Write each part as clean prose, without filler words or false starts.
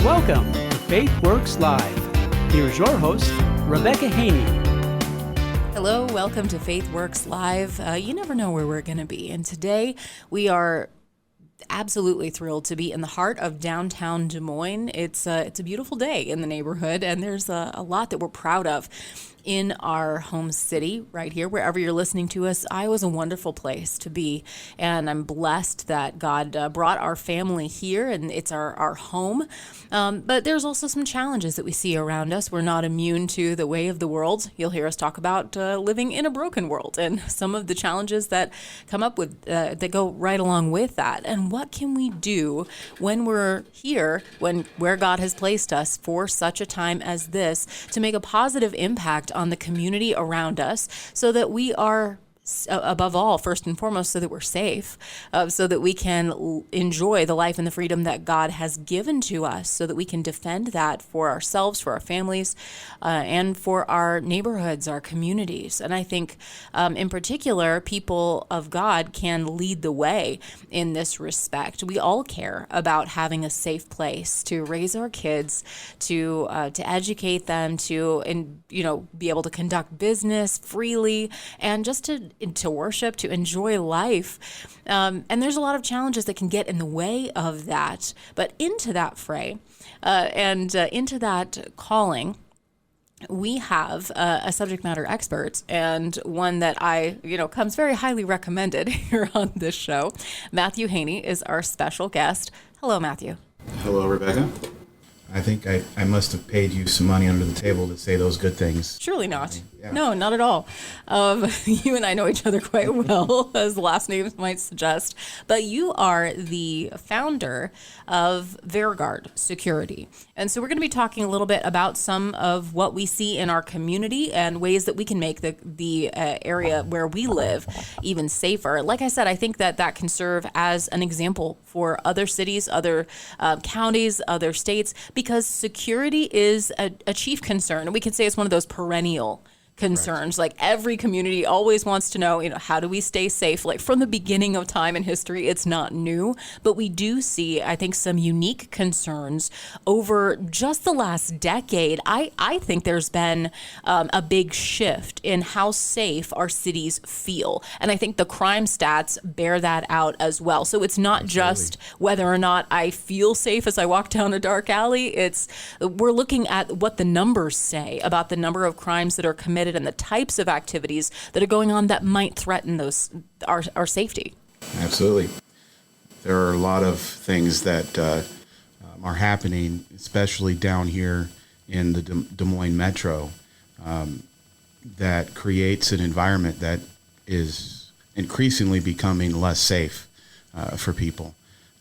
Welcome to Faith Works Live. Here's your host, Rebecca Haynie. Hello, welcome to Faith Works Live. You never know where we're going to be. And today we are absolutely thrilled to be in the heart of downtown Des Moines. It's a beautiful day in the neighborhood, and there's a lot that we're proud of in our home city right here. Wherever you're listening to us, Iowa's a wonderful place to be, and I'm blessed that God brought our family here, and it's our home. But there's also some challenges that we see around us. We're not immune to the way of the world. You'll hear us talk about living in a broken world and some of the challenges that come up with that go right along with that. And what can we do when we're here, where God has placed us for such a time as this, to make a positive impact on the community around us, so that we are, above all, first and foremost, so that we're safe, so that we can enjoy the life and the freedom that God has given to us, so that we can defend that for ourselves, for our families, and for our neighborhoods, our communities. And I think, in particular, people of God can lead the way in this respect. We all care about having a safe place to raise our kids, to educate them, to be able to conduct business freely, and just to worship, to enjoy life. And there's a lot of challenges that can get in the way of that. But into that fray and into that calling, we have a subject matter expert, and one that comes very highly recommended here on this show. Matthew Haynie is our special guest. Hello, Matthew. Hello, Rebecca. I think I must have paid you some money under the table to say those good things. Surely not. Yeah. No, not at all. You and I know each other quite well, as the last names might suggest. But you are the founder of Vara Guard Security. And so we're going to be talking a little bit about some of what we see in our community and ways that we can make the area where we live even safer. Like I said, I think that can serve as an example for other cities, other counties, other states, because security is a chief concern. And we can say it's one of those perennial concerns. Right. Like every community always wants to know, how do we stay safe? Like from the beginning of time in history, it's not new, but we do see, I think, some unique concerns over just the last decade. I think there's been a big shift in how safe our cities feel. And I think the crime stats bear that out as well. So it's not Absolutely. Just whether or not I feel safe as I walk down a dark alley. We're looking at what the numbers say about the number of crimes that are committed and the types of activities that are going on that might threaten our safety. Absolutely. There are a lot of things that are happening, especially down here in the Des Moines metro, that creates an environment that is increasingly becoming less safe for people.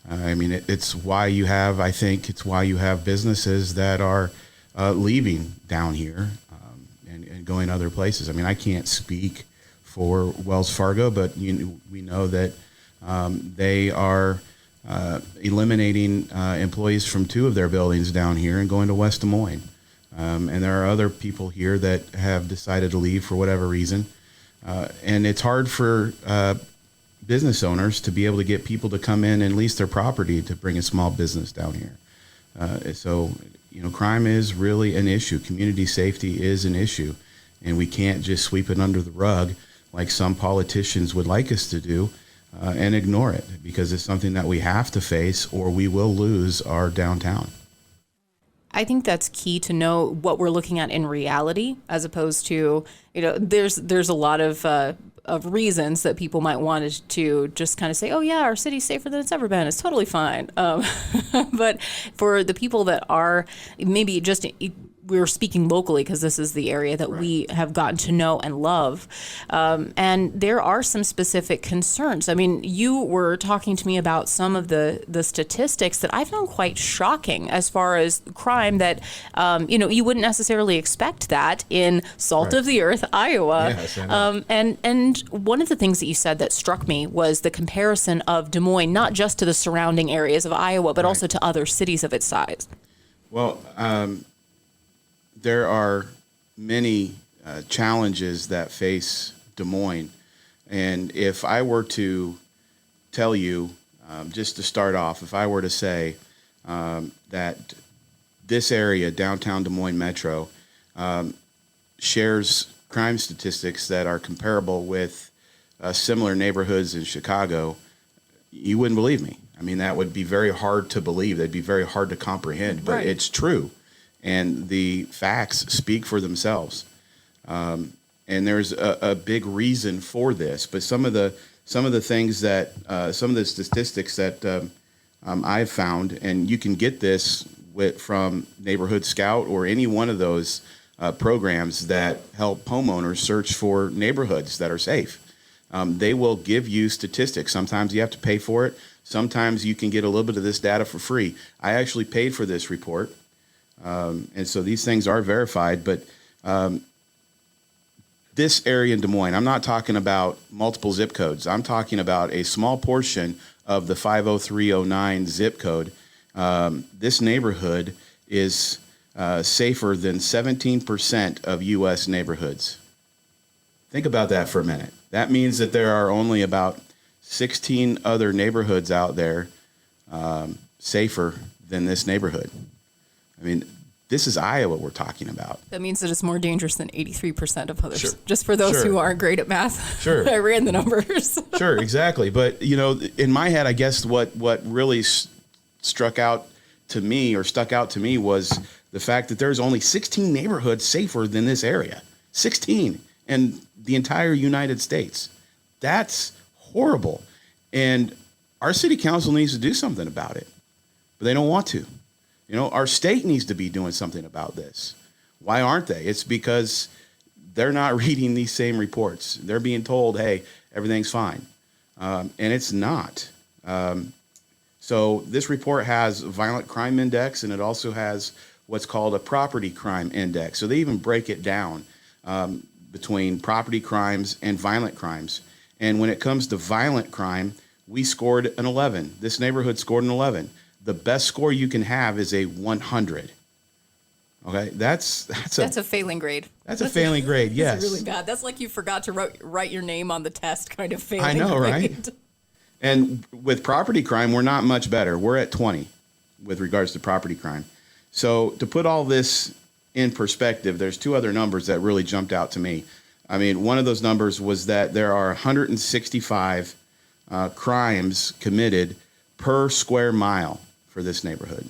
It's why you have businesses that are leaving down here and going other places. I can't speak for Wells Fargo, but we know that they are eliminating employees from two of their buildings down here and going to West Des Moines. And there are other people here that have decided to leave for whatever reason. And it's hard for business owners to be able to get people to come in and lease their property to bring a small business down here. So crime is really an issue. Community safety is an issue, and we can't just sweep it under the rug like some politicians would like us to do and ignore it, because it's something that we have to face or we will lose our downtown. I think that's key to know what we're looking at in reality, as opposed to, there's a lot of reasons that people might want to just kind of say, oh yeah, our city's safer than it's ever been. It's totally fine. But for the people that are maybe just, we're speaking locally because this is the area that we have gotten to know and love. And there are some specific concerns. You were talking to me about some of the statistics that I found quite shocking as far as crime that, you wouldn't necessarily expect that in salt of the earth, Iowa. Yes, I know. And one of the things that you said that struck me was the comparison of Des Moines, not just to the surrounding areas of Iowa, but also to other cities of its size. Well, there are many challenges that face Des Moines. And if I were to tell you, just to start off, if I were to say that this area, downtown Des Moines Metro, shares crime statistics that are comparable with similar neighborhoods in Chicago, you wouldn't believe me. I mean, that would be very hard to believe. That'd be very hard to comprehend, but it's true. And the facts speak for themselves. And there's a big reason for this. But some of the things that, some of the statistics that I've found, and you can get this from Neighborhood Scout or any one of those programs that help homeowners search for neighborhoods that are safe. They will give you statistics. Sometimes you have to pay for it. Sometimes you can get a little bit of this data for free. I actually paid for this report. And so these things are verified. But this area in Des Moines, I'm not talking about multiple zip codes. I'm talking about a small portion of the 50309 zip code. This neighborhood is safer than 17% of U.S. neighborhoods. Think about that for a minute. That means that there are only about 16 other neighborhoods out there safer than this neighborhood. I mean, this is Iowa we're talking about. That means that it's more dangerous than 83% of others. Sure. Just for those who aren't great at math. Sure. I ran the numbers. Sure, exactly. But, in my head, I guess what really stuck out to me was the fact that there's only 16 neighborhoods safer than this area. 16 in the entire United States. That's horrible. And our city council needs to do something about it, but they don't want to. Our state needs to be doing something about this. Why aren't they? It's because they're not reading these same reports. They're being told, hey, everything's fine. And it's not. So this report has a violent crime index, and it also has what's called a property crime index. So they even break it down between property crimes and violent crimes. And when it comes to violent crime, we scored an 11. This neighborhood scored an 11. The best score you can have is a 100. Okay, that's a failing grade. That's a failing grade. Yes, that's really bad. That's like you forgot to write your name on the test, kind of failing. I know, grade. Right? And with property crime, we're not much better. We're at 20 with regards to property crime. So to put all this in perspective, there's two other numbers that really jumped out to me. I mean, one of those numbers was that there are 165 crimes committed per square mile for this neighborhood.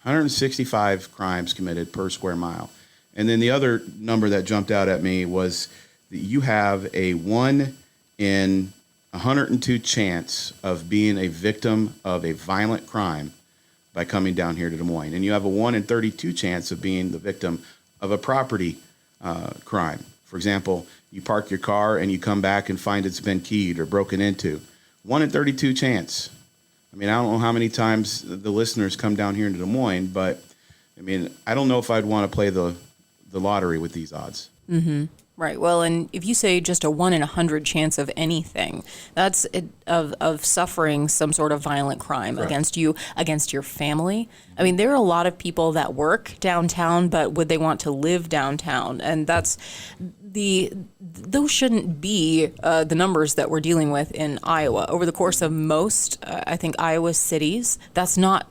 165 crimes committed per square mile. And then the other number that jumped out at me was that you have a 1 in 102 chance of being a victim of a violent crime by coming down here to Des Moines. And you have a 1 in 32 chance of being the victim of a property crime. For example, you park your car and you come back and find it's been keyed or broken into. 1 in 32 chance. I mean, I don't know how many times the listeners come down here into Des Moines, but I mean, I don't know if I'd want to play the lottery with these odds. Mm-hmm. Right. Well, and if you say just a 1 in 100 chance of anything, that's of suffering some sort of violent crime against you, against your family. I mean, there are a lot of people that work downtown, but would they want to live downtown? And those shouldn't be the numbers that we're dealing with in Iowa. Over the course of most, I think, Iowa cities, that's not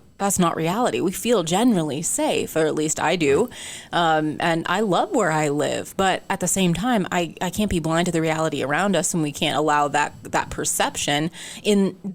reality. We feel generally safe, or at least I do. And I love where I live. But at the same time, I can't be blind to the reality around us, and we can't allow that perception.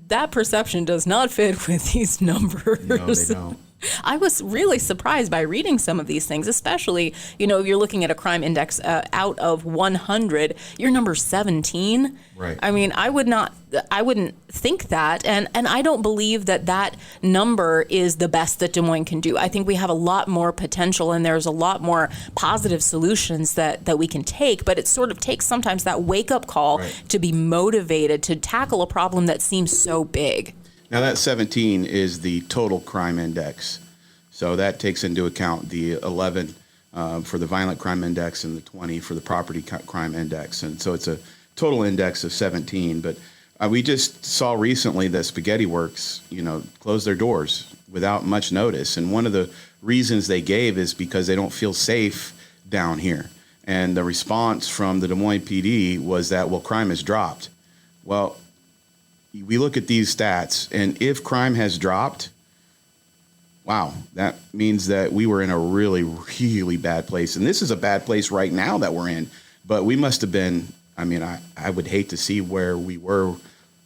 That perception does not fit with these numbers. No, they don't. I was really surprised by reading some of these things, especially, you're looking at a crime index out of 100, you're number 17. Right. I mean, I wouldn't think that. And I don't believe that number is the best that Des Moines can do. I think we have a lot more potential, and there's a lot more positive solutions that we can take. But it sort of takes sometimes that wake up call to be motivated to tackle a problem that seems so big. Now, that 17 is the total crime index. So that takes into account the 11 for the violent crime index and the 20 for the property crime index. And so it's a total index of 17. But we just saw recently that Spaghetti Works, closed their doors without much notice. And one of the reasons they gave is because they don't feel safe down here. And the response from the Des Moines PD was that, well, crime has dropped. Well, we look at these stats, and if crime has dropped, wow, that means that we were in a really, really bad place. And this is a bad place right now that we're in. But we must have been, I would hate to see where we were,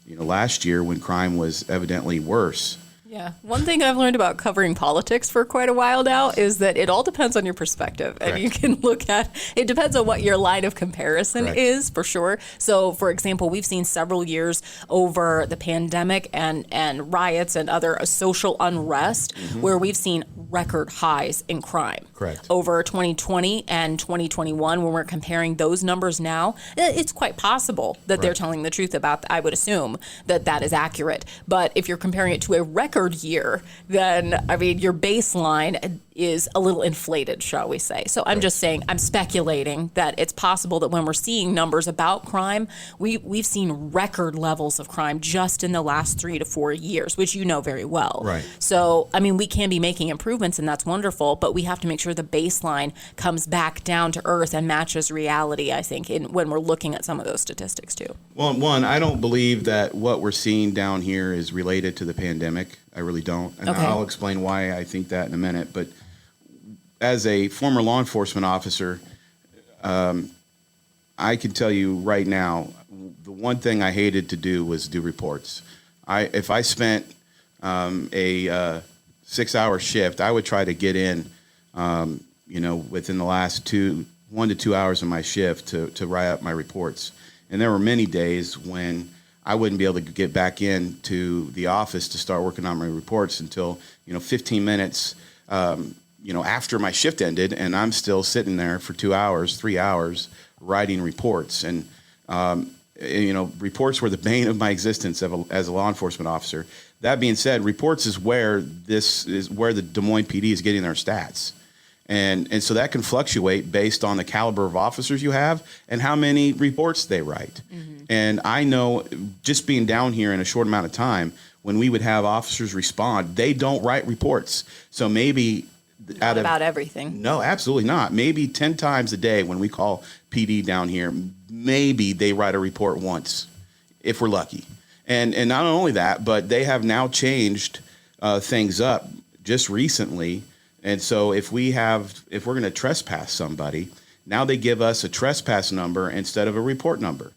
last year when crime was evidently worse. Yeah. One thing I've learned about covering politics for quite a while now is that it all depends on your perspective. Correct. And you can look at, it depends on what your line of comparison Correct. is, for sure. So, for example, we've seen several years over the pandemic and riots and other social unrest where we've seen record highs in crime. Correct. Over 2020 and 2021, when we're comparing those numbers now, it's quite possible that they're telling the truth about, I would assume, that is accurate. But if you're comparing it to a record year, then, your baseline is a little inflated, shall we say. So I'm just saying, I'm speculating that it's possible that when we're seeing numbers about crime, we've seen record levels of crime just in the last 3 to 4 years, which you know very well. Right. So, we can be making improvements, and that's wonderful, but we have to make sure the baseline comes back down to earth and matches reality, I think, when we're looking at some of those statistics too. Well, one, I don't believe that what we're seeing down here is related to the pandemic. I really don't. And Okay. I'll explain why I think that in a minute. But as a former law enforcement officer, I can tell you right now, the one thing I hated to do was do reports. If I spent a 6-hour shift, I would try to get in, within the last 1 to 2 hours of my shift to write up my reports. And there were many days when I wouldn't be able to get back into the office to start working on my reports until 15 minutes after my shift ended, and I'm still sitting there for 2 hours, 3 hours writing reports. And reports were the bane of my existence as a law enforcement officer. That being said, reports is where the Des Moines PD is getting their stats. And so that can fluctuate based on the caliber of officers you have and how many reports they write. And I know, just being down here in a short amount of time, when we would have officers respond, they don't write reports. So maybe About everything. No, absolutely not. Maybe 10 times a day when we call PD down here, maybe they write a report once, if we're lucky. And not only that, but they have now changed things up just recently. And so if we're going to trespass somebody, now they give us a trespass number instead of a report number.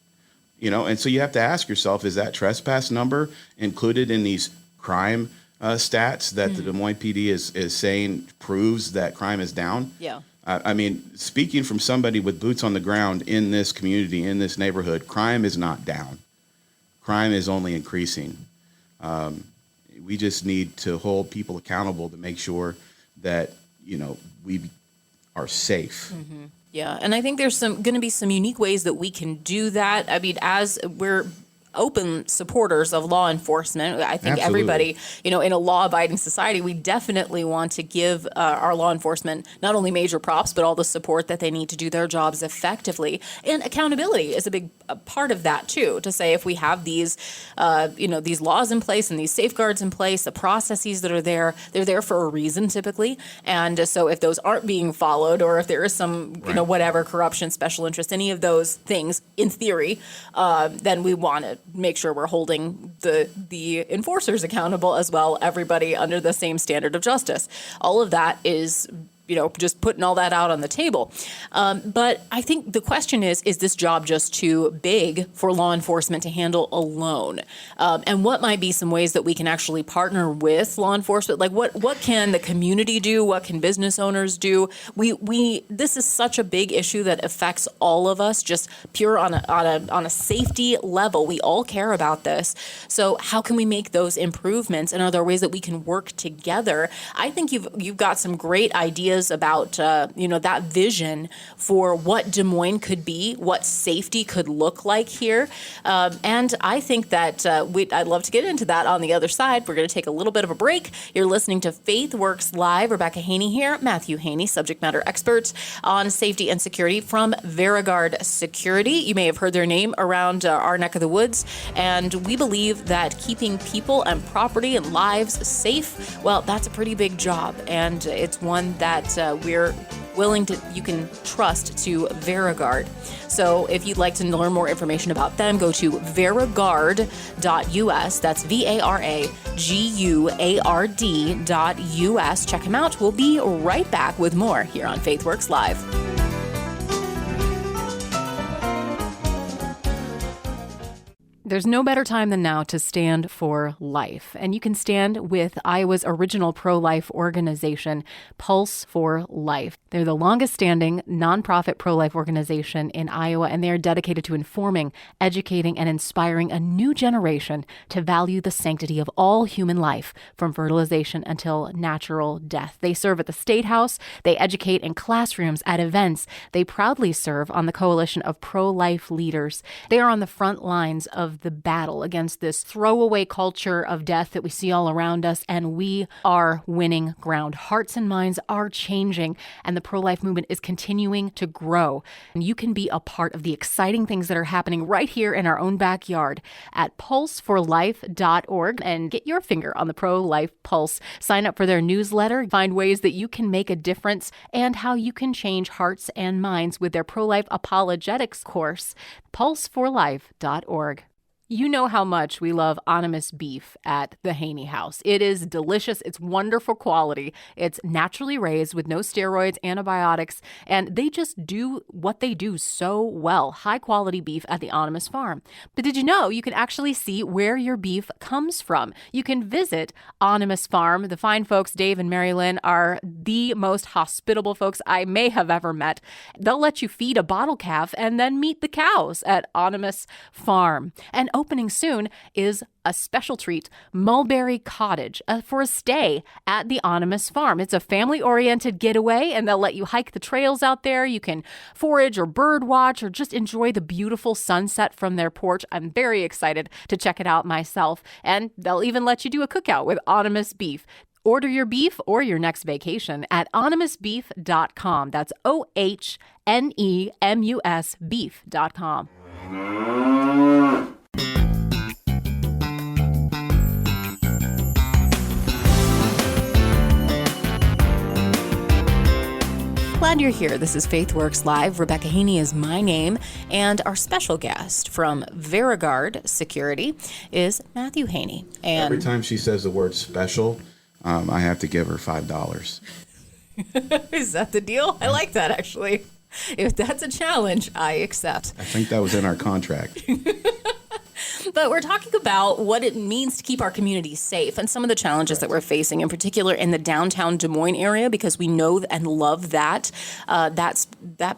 And so you have to ask yourself, is that trespass number included in these crime stats that the Des Moines PD is saying proves that crime is down? Yeah. Speaking from somebody with boots on the ground in this community, in this neighborhood, crime is not down. Crime is only increasing. We just need to hold people accountable to make sure that, we are safe. Mm-hmm. Yeah, and I think there's going to be some unique ways that we can do that. As we're open supporters of law enforcement, I think Absolutely. Everybody, in a law-abiding society, we definitely want to give our law enforcement not only major props, but all the support that they need to do their jobs effectively. And accountability is a big part of that too. To say, if we have these, these laws in place and these safeguards in place, the processes that are there, they're there for a reason typically. And so if those aren't being followed, or if there is some, whatever corruption, special interest, any of those things, in theory, then we want to make sure we're holding the enforcers accountable as well, everybody under the same standard of justice. All of that is, just putting all that out on the table. But I think the question is this job just too big for law enforcement to handle alone? And what might be some ways that we can actually partner with law enforcement? Like what can the community do? What can business owners do? This is such a big issue that affects all of us, just pure on a safety level. We all care about this. So how can we make those improvements? And are there ways that we can work together? I think you've got some great ideas about that vision for what Des Moines could be, what safety could look like here, and I think that I'd love to get into that on the other side. We're going to take a little bit of a break. You're listening to Faith Works Live. Rebecca Haynie here, Matthew Haynie, subject matter expert on safety and security from Vara Guard Security. You may have heard their name around our neck of the woods, and we believe that keeping people and property and lives safe, well, that's a pretty big job, and it's one that we're you can trust to Vara Guard. So if you'd like to learn more information about them, go to varaguard.us. That's VARAGUARD.us. Check them out. We'll be right back with more here on FaithWorks Live. There's no better time than now to stand for life. And you can stand with Iowa's original pro-life organization, Pulse for Life. They're the longest standing nonprofit pro-life organization in Iowa, and they are dedicated to informing, educating, and inspiring a new generation to value the sanctity of all human life, from fertilization until natural death. They serve at the State House. They educate in classrooms, at events. They proudly serve on the coalition of pro-life leaders. They are on the front lines of the battle against this throwaway culture of death that we see all around us, and we are winning ground. Hearts and minds are changing, and the pro-life movement is continuing to grow. And you can be a part of the exciting things that are happening right here in our own backyard at pulseforlife.org and get your finger on the pro-life pulse. Sign up for their newsletter, find ways that you can make a difference, and how you can change hearts and minds with their pro-life apologetics course, pulseforlife.org. You know how much we love anonymous beef at the Haynie house. It is delicious. It's wonderful quality. It's naturally raised with no steroids, antibiotics, and they just do what they do so well. High quality beef at the Anonymous Farm. But did you know you can actually see where your beef comes from? You can visit Anonymous Farm. The fine folks, Dave and Mary Lynn, are the most hospitable folks I may have ever met. They'll let you feed a bottle calf and then meet the cows at Anonymous Farm. And opening soon is a special treat, Mulberry Cottage, for a stay at the Anonymous Farm. It's a family-oriented getaway, and they'll let you hike the trails out there. You can forage or bird watch or just enjoy the beautiful sunset from their porch. I'm very excited to check it out myself, and they'll even let you do a cookout with Anonymous beef. Order your beef or your next vacation at anonymousbeef.com. That's OHNEMUS beef.com. Glad you're here. This is FaithWorks Live. Rebecca Haynie is my name, and our special guest from Vara Guard Security is Matthew Haynie. And every time she says the word special, I have to give her $5. Is that the deal? I like that, actually. If that's a challenge, I accept. I think that was in our contract. But we're talking about what it means to keep our communities safe and some of the challenges that we're facing, in particular in the downtown Des Moines area, because we know and love that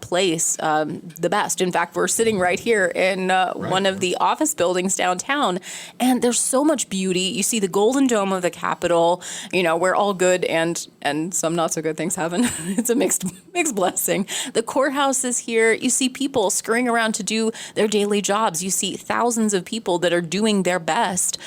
place the best. In fact, we're sitting right here in one of the office buildings downtown, and there's so much beauty. You see the Golden Dome of the Capitol, where all good and some not so good things happen. It's a mixed blessing. The courthouse is here. You see people scurrying around to do their daily jobs. You see thousands of people that are doing their best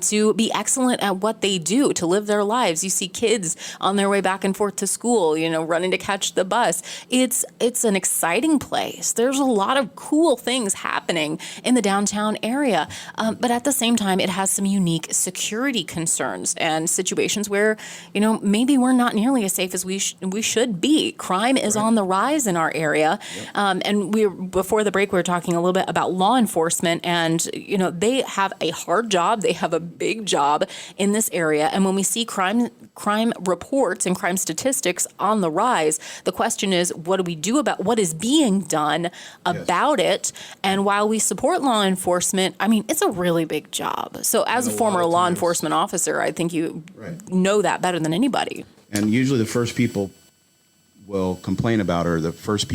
to be excellent at what they do, to live their lives. You see kids on their way back and forth to school, running to catch the bus. It's an exciting place. There's a lot of cool things happening in the downtown area. But at the same time, it has some unique security concerns and situations where, maybe we're not nearly as safe as we should be. Crime is on the rise in our area. Yep. And before the break, we were talking a little bit about law enforcement, and, they have a hard job. They have a big job in this area. And when we see crime reports and crime statistics on the rise, the question is, what do we do about what is being done about it? And while we support law enforcement, it's a really big job. So as a former law enforcement officer, I think you know that better than anybody. And usually the first people will complain about, or the first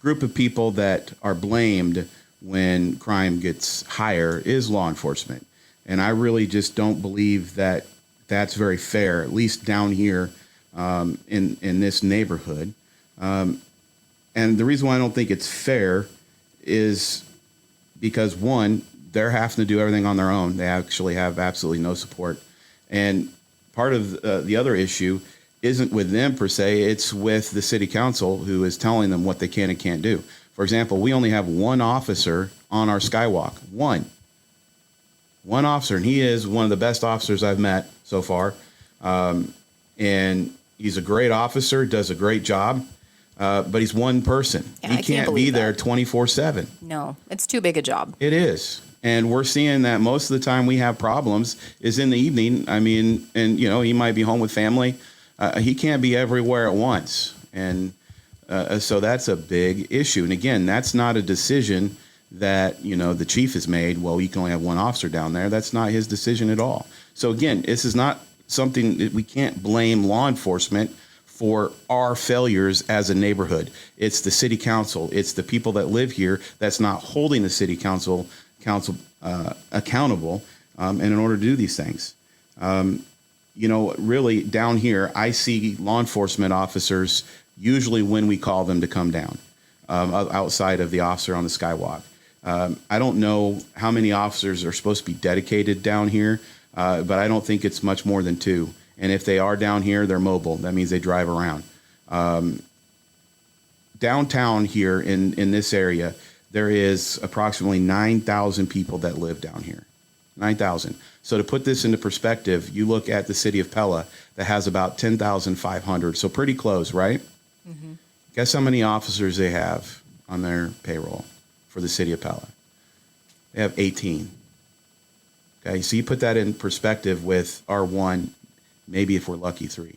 group of people that are blamed when crime gets higher is law enforcement. And I really just don't believe that that's very fair, at least down here in this neighborhood. And the reason why I don't think it's fair is because, one, they're having to do everything on their own. They actually have absolutely no support. And part of the other issue isn't with them per se, it's with the city council, who is telling them what they can and can't do. For example, we only have one officer on our skywalk. One officer, and he is one of the best officers I've met so far. And, He's a great officer, does a great job, but he's one person. Yeah, He I can't can't be believe there that. 24/7. No, it's too big a job. It is. And we're seeing that most of the time we have problems is in the evening. I mean, and, he might be home with family. He can't be everywhere at once. And so that's a big issue. And again, that's not a decision that, the chief has made. Well, you can only have one officer down there. That's not his decision at all. So again, this is not something that we can't blame law enforcement for our failures as a neighborhood. It's the city council. It's the people that live here that's not holding the city council accountable, and in order to do these things. Really down here, I see law enforcement officers usually when we call them to come down, outside of the officer on the skywalk. I don't know how many officers are supposed to be dedicated down here, but I don't think it's much more than 2. And if they are down here, they're mobile. That means they drive around. Downtown here in this area, there is approximately 9,000 people that live down here. 9,000. So to put this into perspective, you look at the city of Pella that has about 10,500. So pretty close, right? Mm-hmm. Guess how many officers they have on their payroll for the city of Pella? They have 18. Okay, so you put that in perspective with our 1, maybe if we're lucky 3.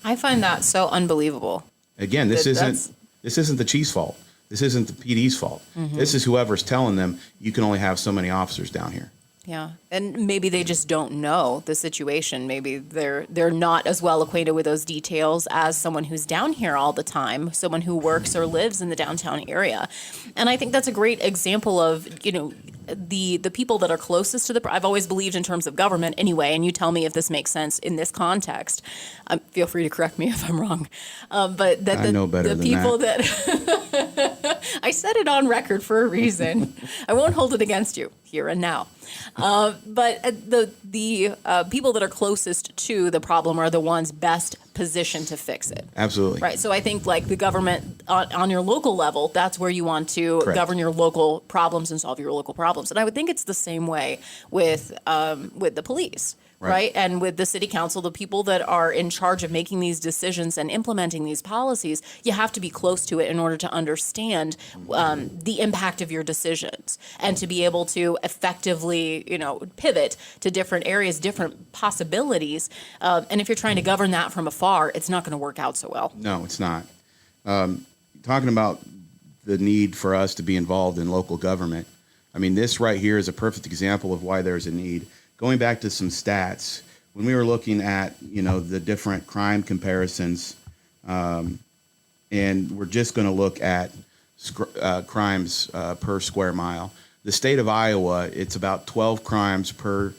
I find that so unbelievable. Again, this isn't the chief's fault. This isn't the PD's fault. Mm-hmm. This is whoever's telling them you can only have so many officers down here. Yeah, and maybe they just don't know the situation. Maybe they're not as well acquainted with those details as someone who's down here all the time, someone who works or lives in the downtown area. And I think that's a great example of, the people that are closest to I've always believed in terms of government anyway, and you tell me if this makes sense in this context. Feel free to correct me if I'm wrong. But that I know better the than people that I said it on record for a reason. I won't hold it against you here and now. But the people that are closest to the problem are the ones best positioned to fix it. Absolutely. Right. So I think like the government on your local level, that's where you want to Correct. govern your local problems and solve your local problems. And I would think it's the same way with the police. Right. And with the city council, the people that are in charge of making these decisions and implementing these policies, you have to be close to it in order to understand the impact of your decisions and to be able to effectively, pivot to different areas, different possibilities. And if you're trying to govern that from afar, it's not going to work out so well. No, it's not. Talking about the need for us to be involved in local government, I mean, this right here is a perfect example of why there's a need. Going back to some stats, when we were looking at, the different crime comparisons, and we're just going to look at crimes per square mile. The state of Iowa, it's about 12 crimes per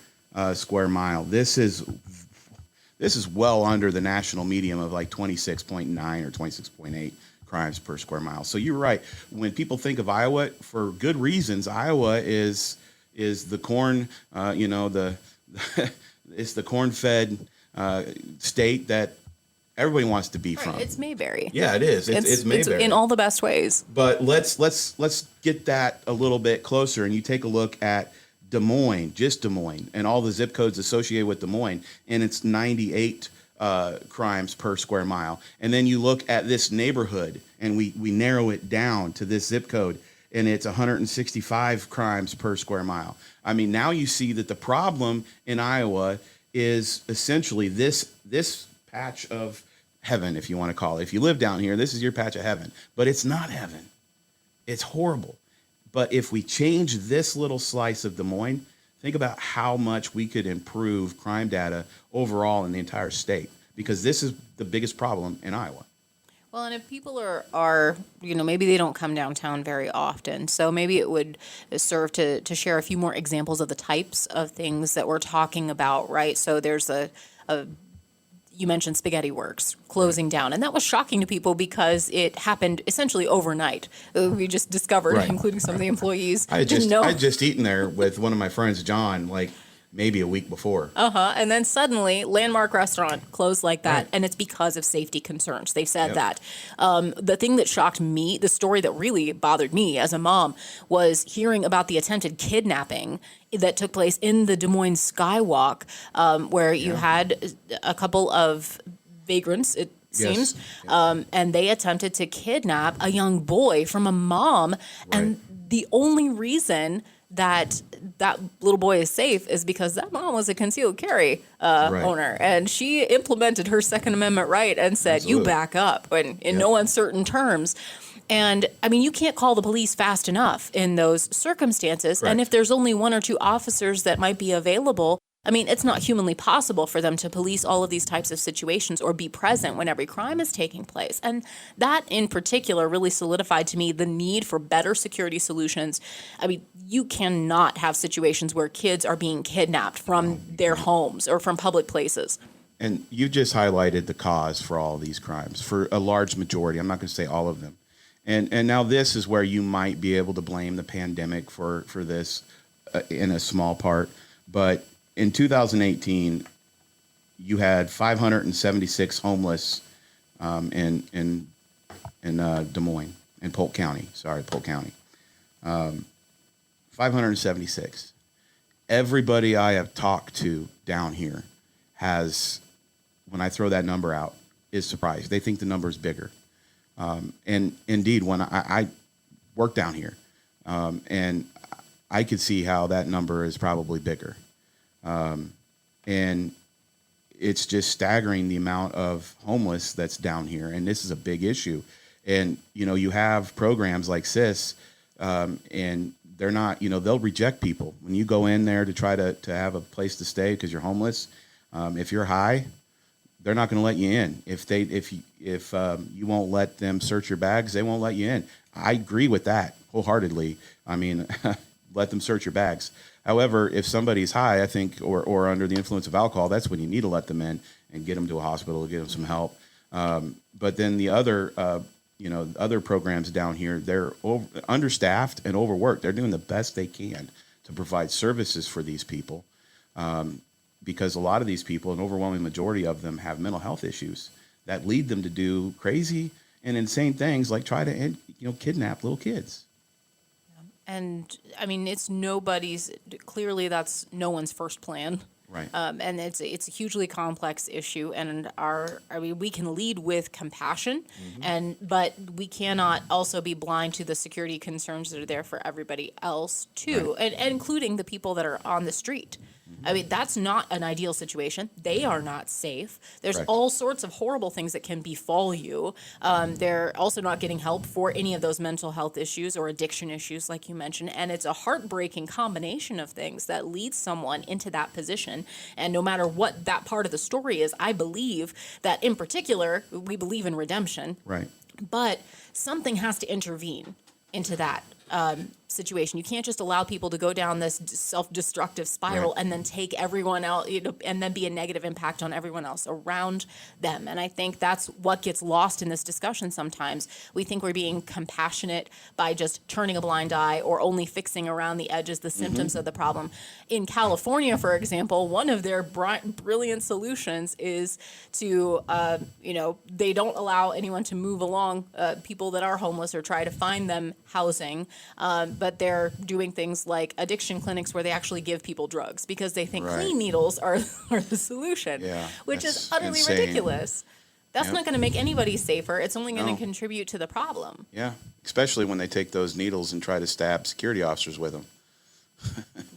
square mile. This is well under the national median of like 26.9 or 26.8 crimes per square mile. So you're right. When people think of Iowa, for good reasons, Iowa is the corn, it's the corn-fed state that everybody wants to be from. It's Mayberry. Yeah, it is. It's Mayberry. It's in all the best ways. But let's get that a little bit closer, and you take a look at Des Moines, just Des Moines, and all the zip codes associated with Des Moines, and it's 98 crimes per square mile. And then you look at this neighborhood, and we narrow it down to this zip code, and it's 165 crimes per square mile. I mean, now you see that the problem in Iowa is essentially this patch of heaven, if you want to call it. If you live down here, this is your patch of heaven. But it's not heaven. It's horrible. But if we change this little slice of Des Moines, think about how much we could improve crime data overall in the entire state, because this is the biggest problem in Iowa. Well, and if people are maybe they don't come downtown very often, so maybe it would serve to share a few more examples of the types of things that we're talking about, right? So there's you mentioned Spaghetti Works closing down, and that was shocking to people because it happened essentially overnight. We just discovered, including some of the employees. I had just eaten there with one of my friends, John, like maybe a week before. And then suddenly, Landmark Restaurant closed like that, Right. and it's because of safety concerns. They said Yep. that. The thing that shocked me, the story that really bothered me as a mom, was hearing about the attempted kidnapping that took place in the Des Moines Skywalk, where you had a couple of vagrants, it seems, and they attempted to kidnap a young boy from a mom, and the only reason that little boy is safe is because that mom was a concealed carry owner, and she implemented her Second Amendment right and said, Absolutely. you back up, and in no uncertain terms. And I mean, you can't call the police fast enough in those circumstances. Correct. And if there's only one or two officers that might be available, I mean, it's not humanly possible for them to police all of these types of situations or be present when every crime is taking place. And that in particular really solidified to me the need for better security solutions. I mean, you cannot have situations where kids are being kidnapped from their homes or from public places. And you just highlighted the cause for all these crimes, for a large majority. I'm not going to say all of them. And now this is where you might be able to blame the pandemic for this in a small part. But in 2018, you had 576 homeless in Des Moines, in Polk County. Polk County. 576. Everybody I have talked to down here has, when I throw that number out, is surprised. They think the number is bigger. And indeed, when I work down here, and I could see how that number is probably bigger. And it's just staggering the amount of homeless that's down here. And this is a big issue. And, you know, you have programs like CIS, and they're not, you know, they'll reject people. When you go in there to try to have a place to stay because you're homeless, if you're high, they're not going to let you in. If you won't let them search your bags, they won't let you in. I agree with that wholeheartedly. I mean, let them search your bags. However, if somebody's high, I think, or under the influence of alcohol, that's when you need to let them in and get them to a hospital, get them some help. But then the other, other programs down here, they're understaffed and overworked. They're doing the best they can to provide services for these people. Because a lot of these people, an overwhelming majority of them, have mental health issues that lead them to do crazy and insane things like try to, kidnap little kids. And I mean, clearly that's no one's first plan. Right. And it's a hugely complex issue, and we can lead with compassion, but we cannot also be blind to the security concerns that are there for everybody else too, and including the people that are on the street. I mean, that's not an ideal situation. They are not safe. There's all sorts of horrible things that can befall you. They're also not getting help for any of those mental health issues or addiction issues, like you mentioned. And it's a heartbreaking combination of things that leads someone into that position. And no matter what that part of the story is, I believe that in particular, we believe in redemption. Right. But something has to intervene into that situation. You can't just allow people to go down this self-destructive spiral and then take everyone out, and then be a negative impact on everyone else around them. And I think that's what gets lost in this discussion sometimes. We think we're being compassionate by just turning a blind eye or only fixing around the edges the symptoms of the problem. In California, for example, one of their brilliant solutions is to, they don't allow anyone to move along, people that are homeless, or try to find them housing. But they're doing things like addiction clinics where they actually give people drugs because they think clean needles are the solution, which is utterly ridiculous. That's not going to make anybody safer. It's only going to contribute to the problem. Yeah, especially when they take those needles and try to stab security officers with them.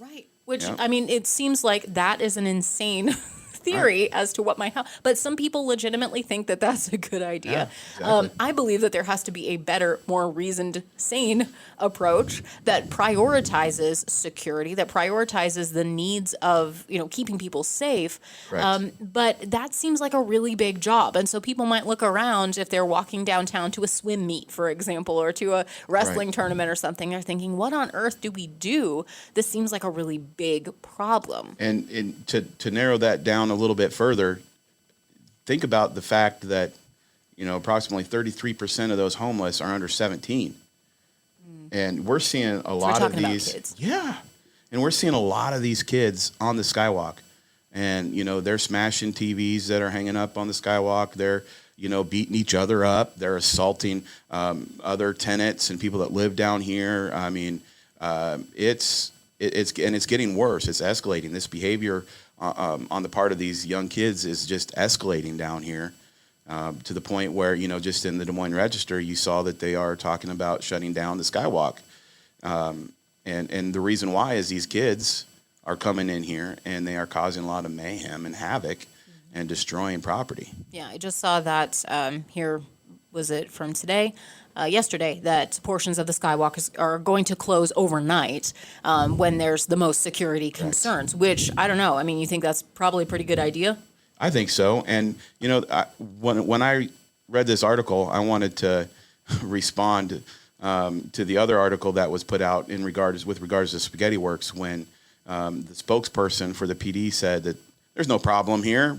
Right. Which, I mean, it seems like that is an insane theory as to what might happen. But some people legitimately think that that's a good idea. Yeah, exactly. I believe that there has to be a better, more reasoned, sane approach that prioritizes security, that prioritizes the needs of, keeping people safe. But that seems like a really big job. And so people might look around if they're walking downtown to a swim meet, for example, or to a wrestling tournament or something. They're thinking, what on earth do we do? This seems like a really big problem. And to narrow that down a little bit further, think about the fact that, approximately 33% of those homeless are under 17. And we're seeing a lot of these. Kids. Yeah. And we're seeing a lot of these kids on the skywalk. And, they're smashing TVs that are hanging up on the skywalk. They're, beating each other up. They're assaulting other tenants and people that live down here. I mean, it's getting worse. It's escalating. This behavior on the part of these young kids is just escalating down here to the point where, just in the Des Moines Register, you saw that they are talking about shutting down the skywalk. And the reason why is these kids are coming in here and they are causing a lot of mayhem and havoc and destroying property. Yeah, I just saw that here, was it from today? Yesterday, that portions of the skywalk are going to close overnight when there's the most security concerns, which, I don't know. I mean, you think that's probably a pretty good idea? I think so. And, when I read this article, I wanted to respond to the other article that was put out with regards to Spaghetti Works when the spokesperson for the PD said that there's no problem here.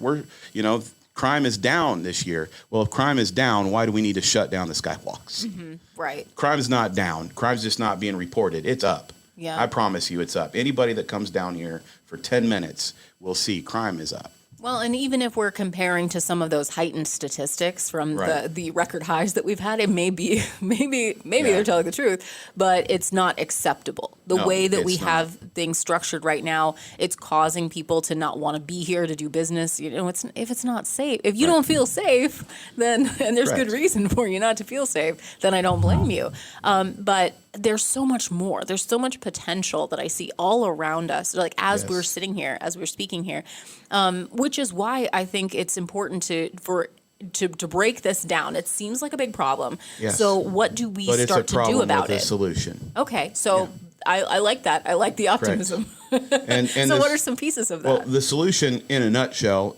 Crime is down this year. Well, if crime is down, why do we need to shut down the skywalks? Mm-hmm. Right. Crime is not down. Crime's just not being reported. It's up. Yeah. I promise you it's up. Anybody that comes down here for 10 minutes will see crime is up. Well, and even if we're comparing to some of those heightened statistics from the record highs that we've had, it may be, maybe they're telling the truth, but it's not acceptable. The way that we have things structured right now, it's causing people to not want to be here to do business. If it's not safe, if you don't feel safe, then, and there's good reason for you not to feel safe, then I don't blame you. But there's so much more. There's so much potential that I see all around us, like as we're sitting here, as we're speaking here, which is why I think it's important to break this down. It seems like a big problem. Yes. So what do we start to do about it? With a solution. Okay, so I like that. I like the optimism. And so what are some pieces of that? Well, the solution in a nutshell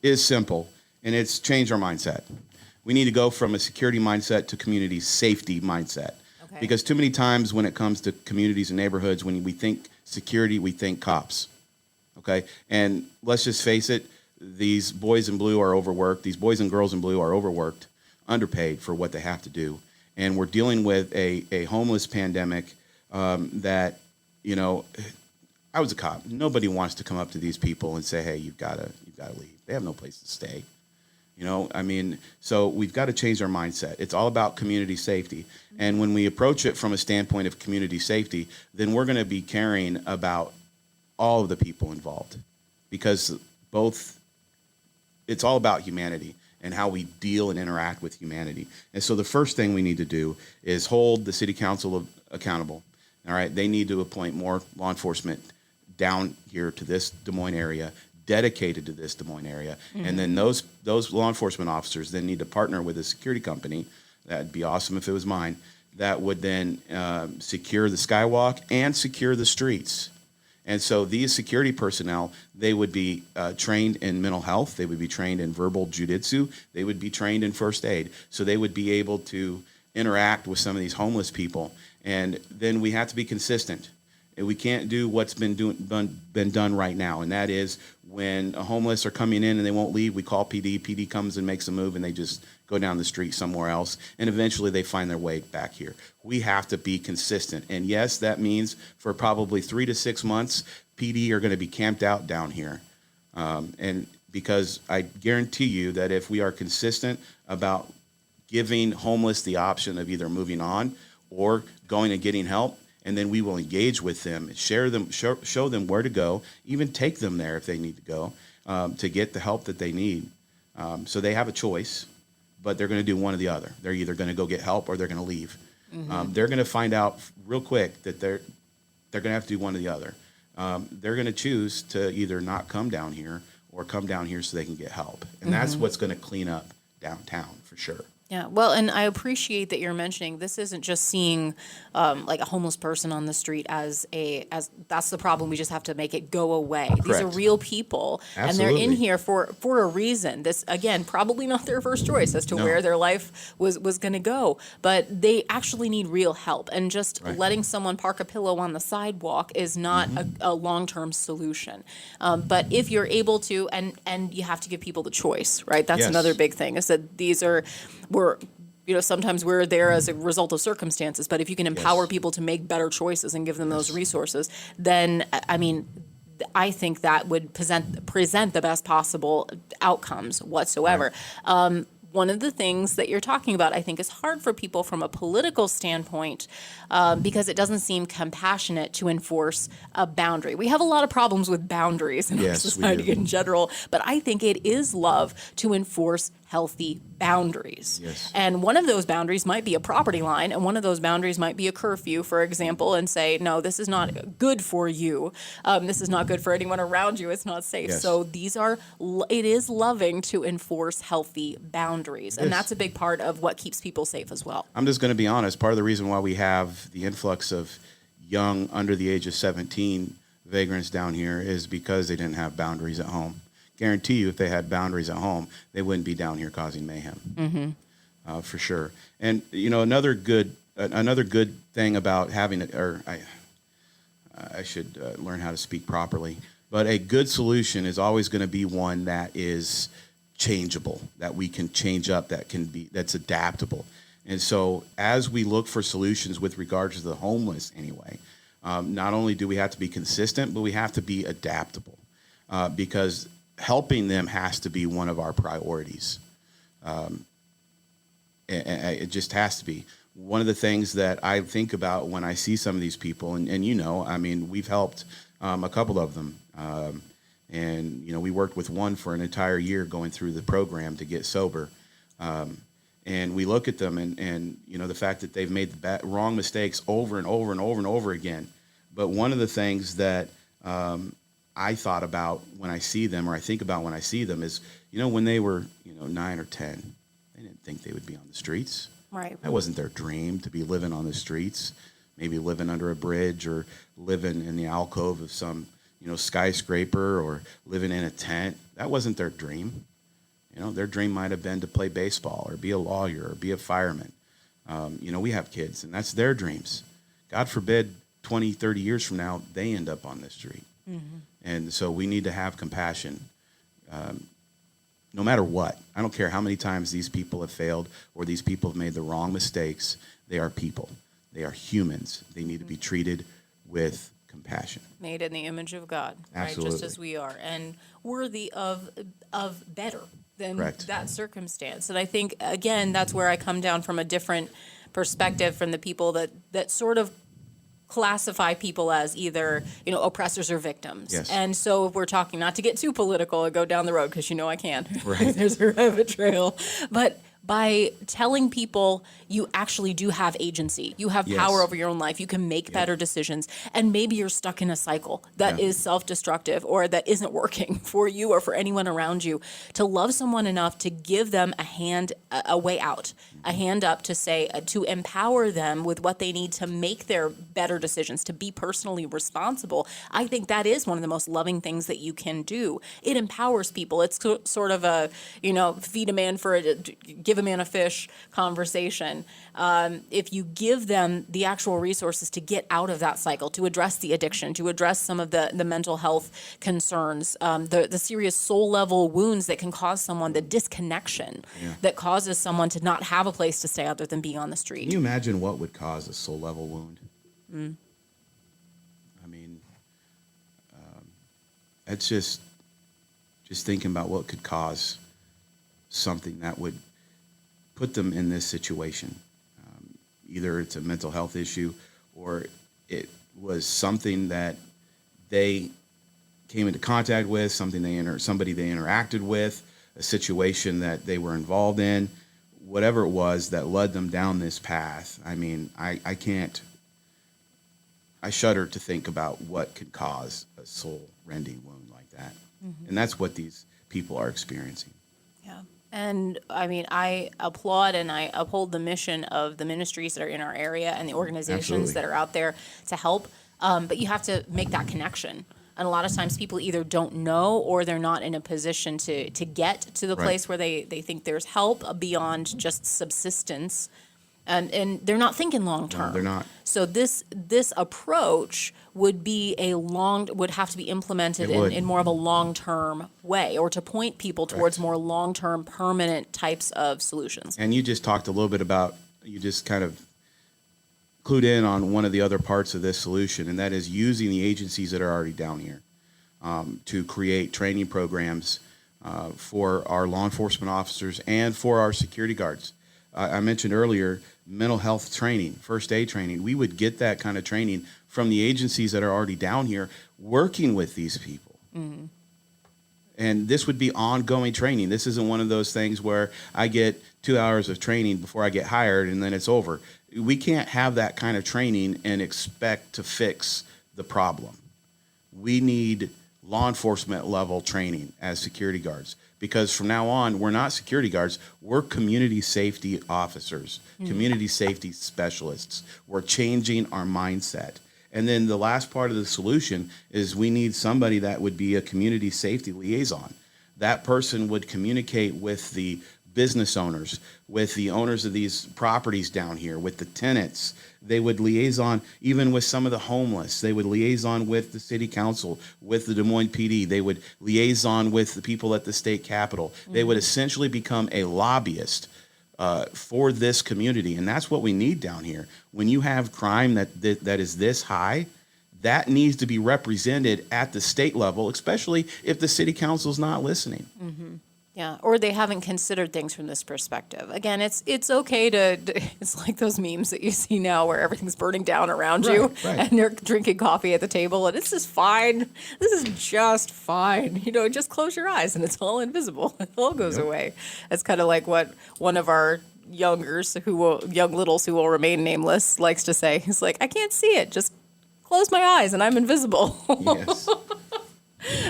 is simple, and it's change our mindset. We need to go from a security mindset to community safety mindset. Okay. Because too many times when it comes to communities and neighborhoods, when we think security, we think cops. Okay? And let's just face it, these boys in blue are overworked. These boys and girls in blue are overworked, underpaid for what they have to do. And we're dealing with a homeless pandemic that, I was a cop. Nobody wants to come up to these people and say, hey, you've got to leave. They have no place to stay. So we've got to change our mindset. It's all about community safety. And when we approach it from a standpoint of community safety, then we're going to be caring about all of the people involved, because it's all about humanity and how we deal and interact with humanity. And so the first thing we need to do is hold the city council accountable. All right. They need to appoint more law enforcement down here to this Des Moines area, dedicated to this Des Moines area. Mm-hmm. And then those law enforcement officers then need to partner with a security company. That'd be awesome if it was mine. That would then secure the skywalk and secure the streets. And so these security personnel, they would be trained in mental health. They would be trained in verbal jujitsu. They would be trained in first aid. So they would be able to interact with some of these homeless people. And then we have to be consistent. And we can't do what's been done right now, and that is when homeless are coming in and they won't leave, we call PD. PD comes and makes a move, and they just go down the street somewhere else, and eventually they find their way back here. We have to be consistent, and yes, that means for probably 3 to 6 months, PD are going to be camped out down here, and because I guarantee you that if we are consistent about giving homeless the option of either moving on or going and getting help, and then we will engage with them, show them where to go, even take them there if they need to go to get the help that they need. So they have a choice, but they're going to do one or the other. They're either going to go get help or they're going to leave. Mm-hmm. They're going to find out real quick that they're going to have to do one or the other. They're going to choose to either not come down here or come down here so they can get help. And that's what's going to clean up downtown for sure. Yeah, well, and I appreciate that you're mentioning this isn't just seeing like a homeless person on the street as that's the problem. We just have to make it go away. Correct. These are real people, Absolutely. And they're in here for a reason. This, again, probably not their first choice as to where their life was going to go, but they actually need real help. And just letting someone park a pillow on the sidewalk is not a long-term solution. But if you're able to, and you have to give people the choice, right? That's another big thing, is that these are sometimes we're there as a result of circumstances, but if you can empower people to make better choices and give them those resources, then, I mean, I think that would present the best possible outcomes whatsoever. One of the things that you're talking about, I think, is hard for people from a political standpoint because it doesn't seem compassionate to enforce a boundary. We have a lot of problems with boundaries in our society in general, but I think it is love to enforce healthy boundaries. Yes. And one of those boundaries might be a property line, and one of those boundaries might be a curfew, for example, and say, no, this is not good for you. This is not good for anyone around you. It's not safe. Yes. So it is loving to enforce healthy boundaries. And that's a big part of what keeps people safe as well. I'm just going to be honest. Part of the reason why we have the influx of young under the age of 17 vagrants down here is because they didn't have boundaries at home. Guarantee you, if they had boundaries at home, they wouldn't be down here causing mayhem, for sure. And another good thing about having it, or I should learn how to speak properly. But a good solution is always going to be one that is changeable, that we can change up, that's adaptable. And so, as we look for solutions with regards to the homeless, anyway, not only do we have to be consistent, but we have to be adaptable, because helping them has to be one of our priorities. It just has to be. One of the things that I think about when I see some of these people, and I mean, we've helped a couple of them. And we worked with one for an entire year going through the program to get sober. And we look at them and the fact that they've made the wrong mistakes over and over and over and over again. But one of the things that I thought about when I see them, or I think about when I see them, is, when they were, 9 or 10, they didn't think they would be on the streets. Right. That wasn't their dream, to be living on the streets, maybe living under a bridge or living in the alcove of some, skyscraper, or living in a tent. That wasn't their dream. Their dream might have been to play baseball or be a lawyer or be a fireman. We have kids, and that's their dreams. God forbid 20, 30 years from now, they end up on the street. Mm-hmm. And so we need to have compassion, no matter what. I don't care how many times these people have failed or these people have made the wrong mistakes. They are people. They are humans. They need to be treated with compassion. Made in the image of God, Absolutely. Right? Just as we are, and worthy of better than Correct. that circumstance. And I think, again, that's where I come down from a different perspective from the people that sort of classify people as either, oppressors or victims. Yes. And so if we're talking, not to get too political and go down the road, because I can. Right. There's a rabbit trail. But by telling people you actually do have agency, you have Yes. power over your own life, you can make better decisions, and maybe you're stuck in a cycle that is self-destructive or that isn't working for you or for anyone around you, to love someone enough to give them a way out, a hand up, to say, to empower them with what they need to make their better decisions, to be personally responsible. I think that is one of the most loving things that you can do. It empowers people. It's sort of a, feed a man give a man a fish conversation. If you give them the actual resources to get out of that cycle, to address the addiction, to address some of the mental health concerns, the serious soul level wounds that can cause someone, the disconnection that causes someone to not have a place to stay other than being on the street. Can you imagine what would cause a soul level wound? I mean, it's just thinking about what could cause something that would put them in this situation. Either it's a mental health issue, or it was something that they came into contact with, somebody they interacted with, a situation that they were involved in, whatever it was that led them down this path. I mean, I shudder to think about what could cause a soul-rending wound like that. Mm-hmm. And that's what these people are experiencing. Yeah. And I mean, I applaud and I uphold the mission of the ministries that are in our area and the organizations Absolutely. that are out there to help. But you have to make that connection. And a lot of times people either don't know, or they're not in a position to get to the Right. place where they think there's help beyond just subsistence. and they're not thinking long term. No, they're not. So this approach would have to be implemented in more of a long-term way, or to point people towards more long-term, permanent types of solutions. And you just talked a little bit about, you just kind of clued in on one of the other parts of this solution, and that is using the agencies that are already down here to create training programs for our law enforcement officers and for our security guards. I mentioned earlier mental health training, first aid training. We would get that kind of training from the agencies that are already down here working with these people. Mm-hmm. And this would be ongoing training. This isn't one of those things where I get 2 hours of training before I get hired and then it's over. We can't have that kind of training and expect to fix the problem. We need law enforcement level training as security guards, because from now on, we're not security guards, we're community safety officers, community safety specialists. We're changing our mindset. And then the last part of the solution is we need somebody that would be a community safety liaison. That person would communicate with the business owners, with the owners of these properties down here, with the tenants. They would liaison even with some of the homeless. They would liaison with the city council, with the Des Moines PD. They would liaison with the people at the state capitol. Mm-hmm. They would essentially become a lobbyist for this community. And that's what we need down here. When you have crime that is this high, that needs to be represented at the state level, especially if the city council's not listening. Mm-hmm. Yeah, or they haven't considered things from this perspective. Again, it's okay to it's like those memes that you see now where everything's burning down around you, and they're drinking coffee at the table, and it's just fine. This is just fine. Just close your eyes, and it's all invisible. It all goes away. It's kind of like what one of our young littles who will remain nameless likes to say. He's like, I can't see it. Just close my eyes, and I'm invisible. Yes.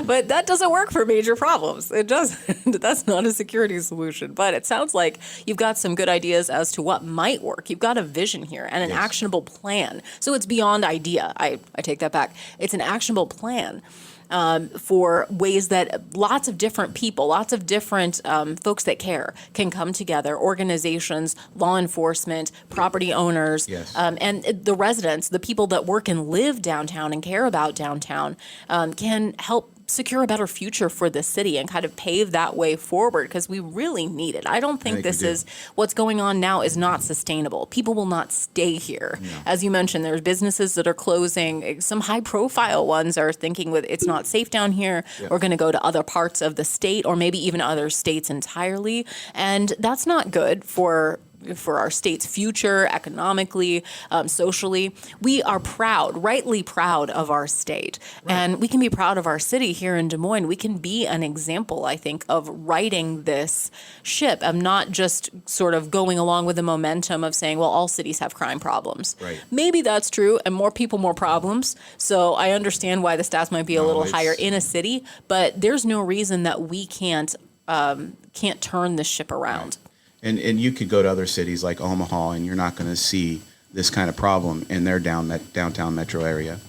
But that doesn't work for major problems. It doesn't. That's not a security solution. But it sounds like you've got some good ideas as to what might work. You've got a vision here and an actionable plan. So it's beyond idea. I take that back. It's an actionable plan for ways that lots of different people, lots of different folks that care can come together, organizations, law enforcement, property owners, and the residents, the people that work and live downtown and care about downtown can help secure a better future for the city and kind of pave that way forward, because we really need it. I don't think this is what's going on now is not sustainable. People will not stay here. No. As you mentioned, there's businesses that are closing. Some high profile ones are thinking it's not safe down here. Yeah. We're going to go to other parts of the state or maybe even other states entirely. And that's not good for our state's future, economically, socially. We are rightly proud of our state. Right. And we can be proud of our city here in Des Moines. We can be an example, I think, of righting this ship, of not just sort of going along with the momentum of saying, well, all cities have crime problems. Right. Maybe that's true, and more people, more problems. So I understand why the stats might be a little higher in a city, but there's no reason that we can't turn this ship around. Right. And you could go to other cities like Omaha, and you're not going to see this kind of problem in their downtown metro area.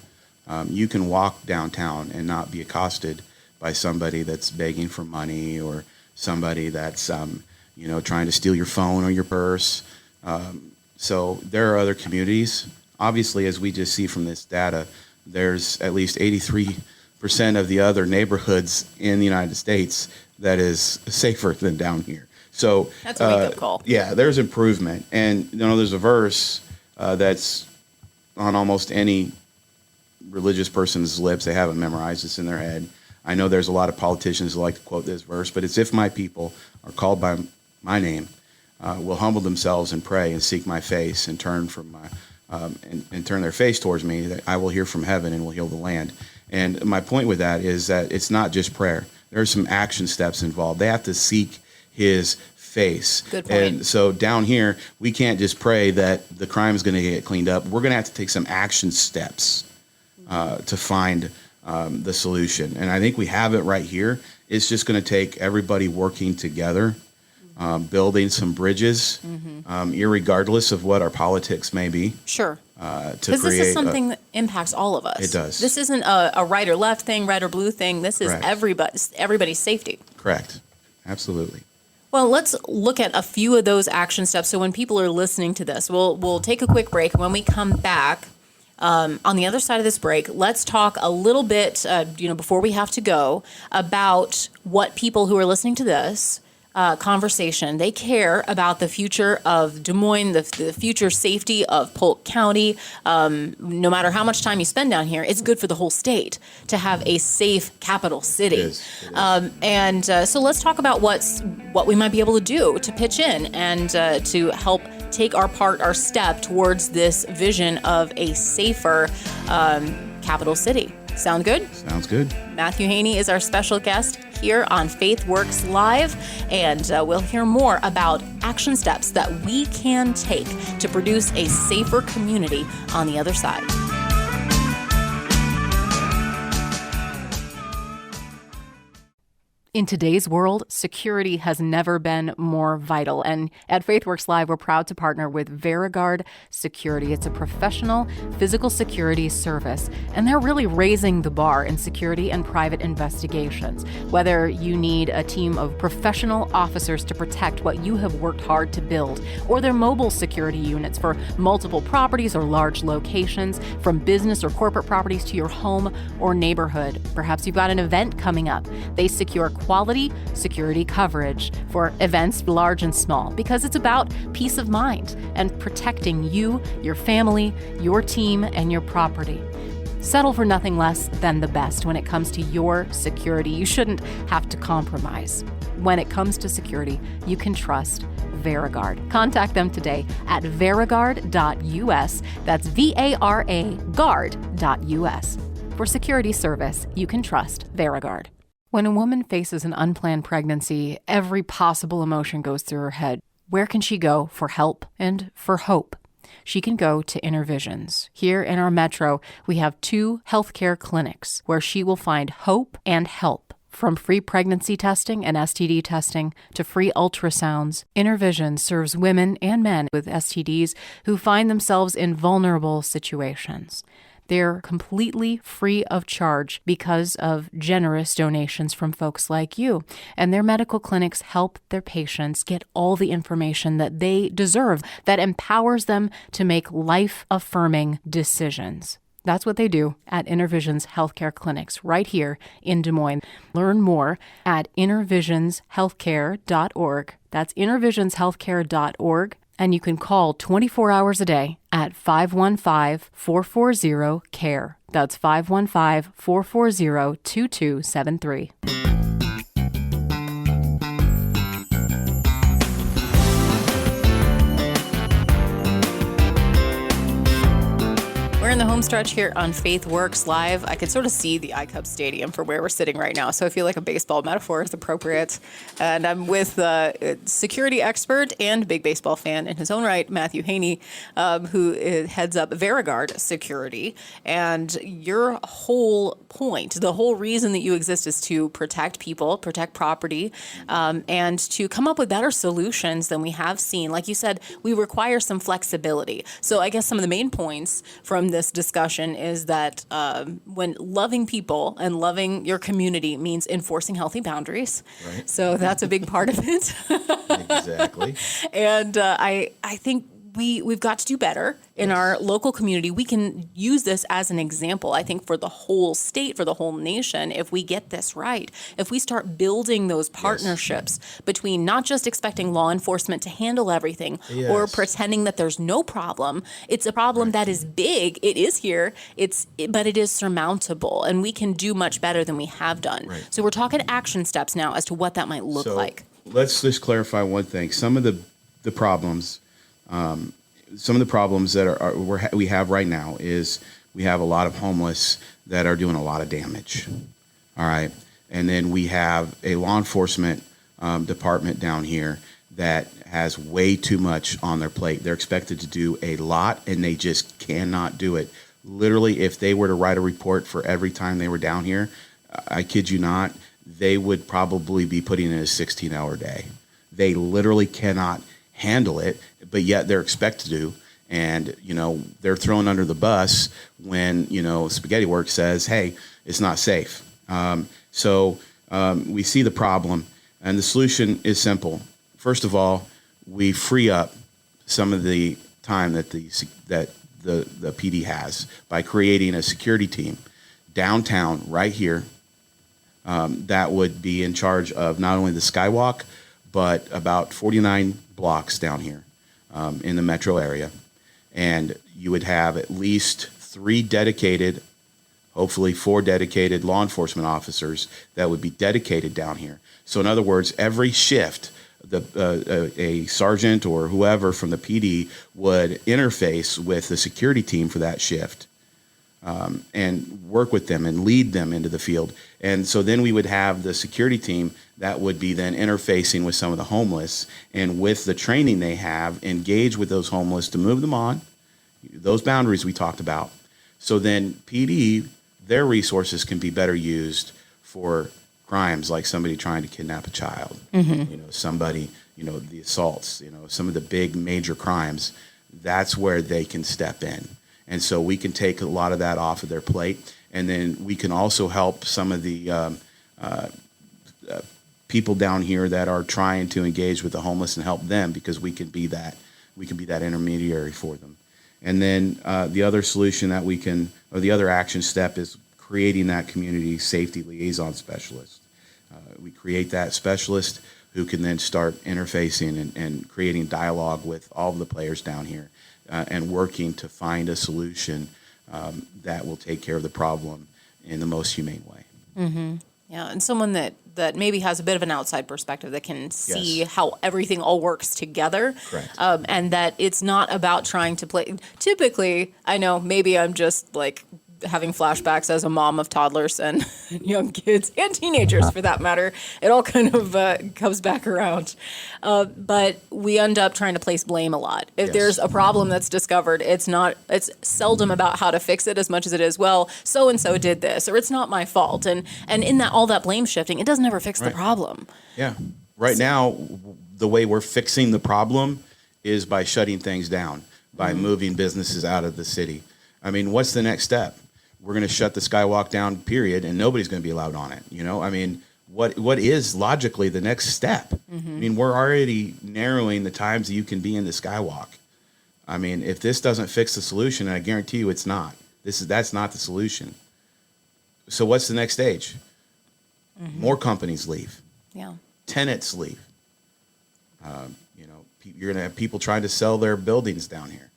You can walk downtown and not be accosted by somebody that's begging for money, or somebody that's trying to steal your phone or your purse. So there are other communities. Obviously, as we just see from this data, there's at least 83% of the other neighborhoods in the United States that is safer than down here. So that's a wake-up call. Yeah, there's improvement. And there's a verse that's on almost any religious person's lips. They have it memorized. It's in their head. I know there's a lot of politicians who like to quote this verse, but it's, if my people are called by my name, will humble themselves and pray and seek my face and turn from and turn their face towards me, that I will hear from heaven and will heal the land. And my point with that is that it's not just prayer. There's some action steps involved. They have to seek his face. Good point. And so down here, we can't just pray that the crime is going to get cleaned up. We're going to have to take some action steps to find the solution. And I think we have it right here. It's just going to take everybody working together, building some bridges, irregardless of what our politics may be. Sure. Because this is something that impacts all of us. It does. This isn't a right or left thing, red or blue thing. This is everybody's safety. Correct. Absolutely. Well, let's look at a few of those action steps. So when people are listening to this, we'll take a quick break. When we come back, on the other side of this break, let's talk a little bit, before we have to go, about what people who are listening to this conversation, they care about the future of Des Moines, the future safety of Polk County. No matter how much time you spend down here, it's good for the whole state to have a safe capital city. It is. So let's talk about what we might be able to do to pitch in and to help take our step towards this vision of a safer capital city. Sound good? Sounds good. Matthew Haynie is our special guest here on Faith Works Live, and we'll hear more about action steps that we can take to produce a safer community on the other side. In today's world, security has never been more vital. And at FaithWorks Live, we're proud to partner with Vara Guard Security. It's a professional physical security service, and they're really raising the bar in security and private investigations. Whether you need a team of professional officers to protect what you have worked hard to build, or their mobile security units for multiple properties or large locations, from business or corporate properties to your home or neighborhood. Perhaps you've got an event coming up. They secure quality security coverage for events large and small, because it's about peace of mind and protecting you, your family, your team, and your property. Settle for nothing less than the best when it comes to your security. You shouldn't have to compromise. When it comes to security, you can trust Vara Guard. Contact them today at varaguard.us. That's VARA guard.us. For security service, you can trust Vara Guard. When a woman faces an unplanned pregnancy, every possible emotion goes through her head. Where can she go for help and for hope? She can go to InnerVisions. Here in our metro, we have 2 healthcare clinics where she will find hope and help. From free pregnancy testing and STD testing to free ultrasounds, InnerVisions serves women and men with STDs who find themselves in vulnerable situations. They're completely free of charge because of generous donations from folks like you. And their medical clinics help their patients get all the information that they deserve, that empowers them to make life-affirming decisions. That's what they do at InnerVisions Healthcare Clinics right here in Des Moines. Learn more at innervisionshealthcare.org. That's innervisionshealthcare.org. And you can call 24 hours a day at 515-440-CARE. That's 515-440-2273. We're in the home stretch here on Faith Works Live. I could sort of see the iCub Stadium from where we're sitting right now, so I feel like a baseball metaphor is appropriate. And I'm with security expert and big baseball fan in his own right, Matthew Haynie, who heads up Vara Guard Security. And your whole point, the whole reason that you exist, is to protect people, protect property, and to come up with better solutions than we have seen. Like you said, we require some flexibility. So I guess some of the main points from this discussion is that when loving people and loving your community means enforcing healthy boundaries. Right. So that's a big part of it. Exactly. And I think we've got to do better in our local community. We can use this as an example, I think, for the whole state, for the whole nation, if we get this right. If we start building those partnerships between not just expecting law enforcement to handle everything or pretending that there's no problem. It's a problem that is big. It is here. But it is surmountable, and we can do much better than we have done. Right. So we're talking action steps now as to what that might look like. Let's just clarify one thing. Some of the problems that we have right now is we have a lot of homeless that are doing a lot of damage. All right. And then we have a law enforcement department down here that has way too much on their plate. They're expected to do a lot, and they just cannot do it. Literally, if they were to write a report for every time they were down here, I kid you not, they would probably be putting in a 16-hour day. They literally cannot handle it, but yet they're expected to. And, they're thrown under the bus when, Spaghetti Works says, hey, it's not safe. So we see the problem, and the solution is simple. first of all, we free up some of the time that the PD has by creating a security team downtown right here that would be in charge of not only the Skywalk, but about 49 blocks down here in the metro area. And you would have at least 3 dedicated, hopefully 4 dedicated law enforcement officers that would be dedicated down here. So in other words, every shift, a sergeant or whoever from the PD would interface with the security team for that shift and work with them and lead them into the field. And so then we would have the security team that would be then interfacing with some of the homeless, and with the training they have, engage with those homeless to move them on, those boundaries we talked about. So then PD, their resources can be better used for crimes like somebody trying to kidnap a child, somebody, the assaults, some of the big major crimes. That's where they can step in. And so we can take a lot of that off of their plate. And then we can also help some of the people down here that are trying to engage with the homeless and help them, because we can be that intermediary for them. And then the other solution that the other action step is creating that community safety liaison specialist. We create that specialist who can then start interfacing and creating dialogue with all of the players down here and working to find a solution that will take care of the problem in the most humane way. Mm-hmm. Yeah, and someone that maybe has a bit of an outside perspective that can see Yes. how everything all works together. Correct. And that it's not about trying to play. Typically, I know maybe I'm just like having flashbacks as a mom of toddlers and young kids and teenagers for that matter. It all kind of comes back around. But we end up trying to place blame a lot. If Yes. there's a problem that's discovered, it's seldom about how to fix it as much as it is, well, so-and-so did this, or it's not my fault. And in that, all that blame shifting, it doesn't ever fix the Right. problem. Yeah. Right now, the way we're fixing the problem is by shutting things down, by moving businesses out of the city. I mean, what's the next step? We're going to shut the Skywalk down, period, and nobody's going to be allowed on it. I mean, what is logically the next step? I mean, we're already narrowing the times that you can be in the Skywalk. I mean, if this doesn't fix the solution, and I guarantee you it's not. That's not the solution. So what's the next stage? More companies leave. Yeah. Tenants leave. You're going to have people trying to sell their buildings down here.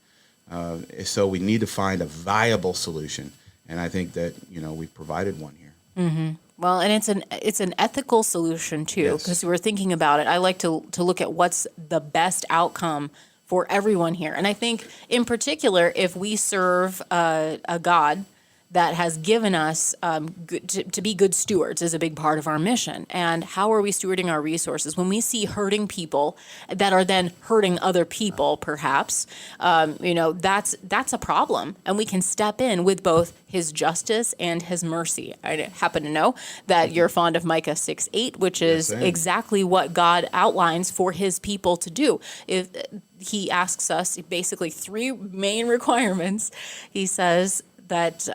So we need to find a viable solution. And I think that, we've provided one here. Well, and it's an ethical solution too, Yes. because we're thinking about it. I like to look at what's the best outcome for everyone here. And I think in particular, if we serve a God that has given us to be good stewards is a big part of our mission. And how are we stewarding our resources? When we see hurting people that are then hurting other people, perhaps, that's a problem. And we can step in with both his justice and his mercy. I happen to know that you're fond of Micah 6:8, which is Yes, I am. exactly what God outlines for his people to do. If he asks us basically 3 main requirements, he says that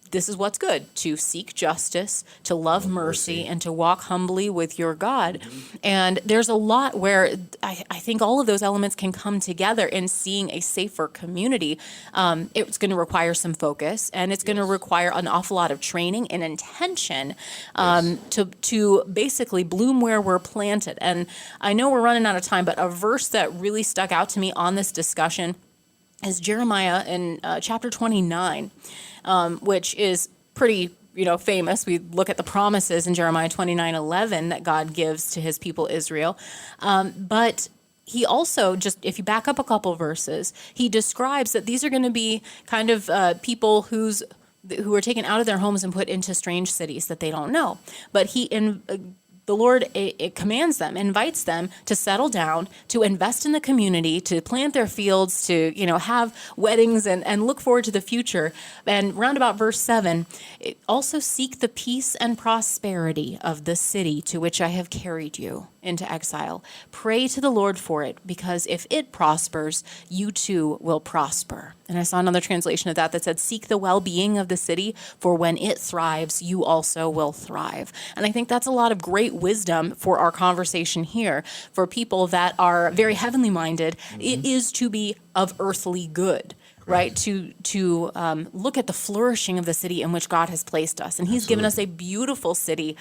this is what's good: to seek justice, to love mercy, and to walk humbly with your God. And there's a lot where I think all of those elements can come together in seeing a safer community. It's going to require some focus, and it's going to require an awful lot of training and intention to basically bloom where we're planted. And I know we're running out of time, but a verse that really stuck out to me on this discussion is Jeremiah in chapter 29, which is pretty famous. We look at the promises in Jeremiah 29:11 that God gives to his people Israel. But he also, just if you back up a couple verses, he describes that these are going to be kind of people who are taken out of their homes and put into strange cities that they don't know. But the Lord it commands them, invites them to settle down, to invest in the community, to plant their fields, to have weddings and look forward to the future. And round about verse 7, also seek the peace and prosperity of the city to which I have carried you into exile. Pray to the Lord for it, because if it prospers, you too will prosper. And I saw another translation of that said, seek the well-being of the city, for when it thrives, you also will thrive. And I think that's a lot of great wisdom for our conversation here, for people that are very heavenly minded, it is to be of earthly good. Right, to look at the flourishing of the city in which God has placed us. And he's given us a beautiful city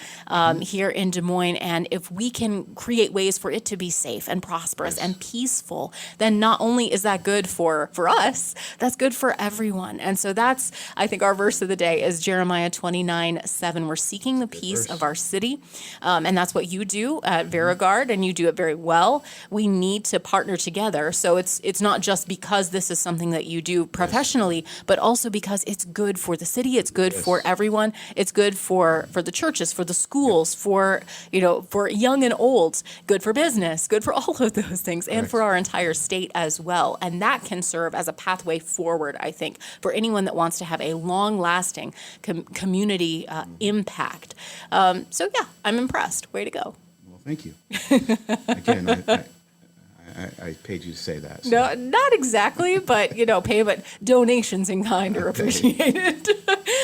here in Des Moines. And if we can create ways for it to be safe and prosperous and peaceful, then not only is that good for us, that's good for everyone. And so that's, I think, our verse of the day is Jeremiah 29:7. We're seeking the peace of our city. And that's what you do at Vara Guard, and you do it very well. We need to partner together. So it's not just because this is something that you do professionally, but also because it's good for the city, it's good for everyone, it's good for the churches, for the schools, for young and old, good for business, good for all of those things, and for our entire state as well. And that can serve as a pathway forward, I think, for anyone that wants to have a long-lasting community impact. So yeah, I'm impressed. Way to go. Well, thank you. Again, I paid you to say that. So. No, not exactly, but but donations in kind are appreciated.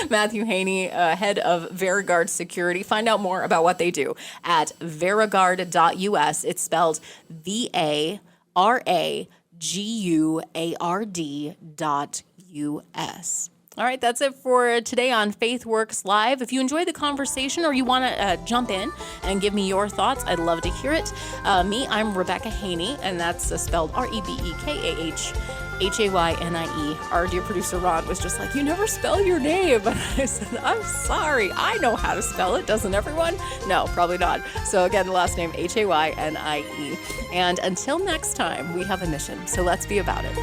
Matthew Haynie, head of Vara Guard Security. Find out more about what they do at varaguard.us. It's spelled VARAGUARD.US. All right, that's it for today on Faith Works Live. If you enjoyed the conversation or you want to jump in and give me your thoughts, I'd love to hear it. I'm Rebecca Haynie, and that's spelled REBEKAHHAYNIE. Our dear producer Ron was just like, you never spell your name. And I said, I'm sorry. I know how to spell it. Doesn't everyone? No, probably not. So again, the last name, HAYNIE. And until next time, we have a mission. So let's be about it.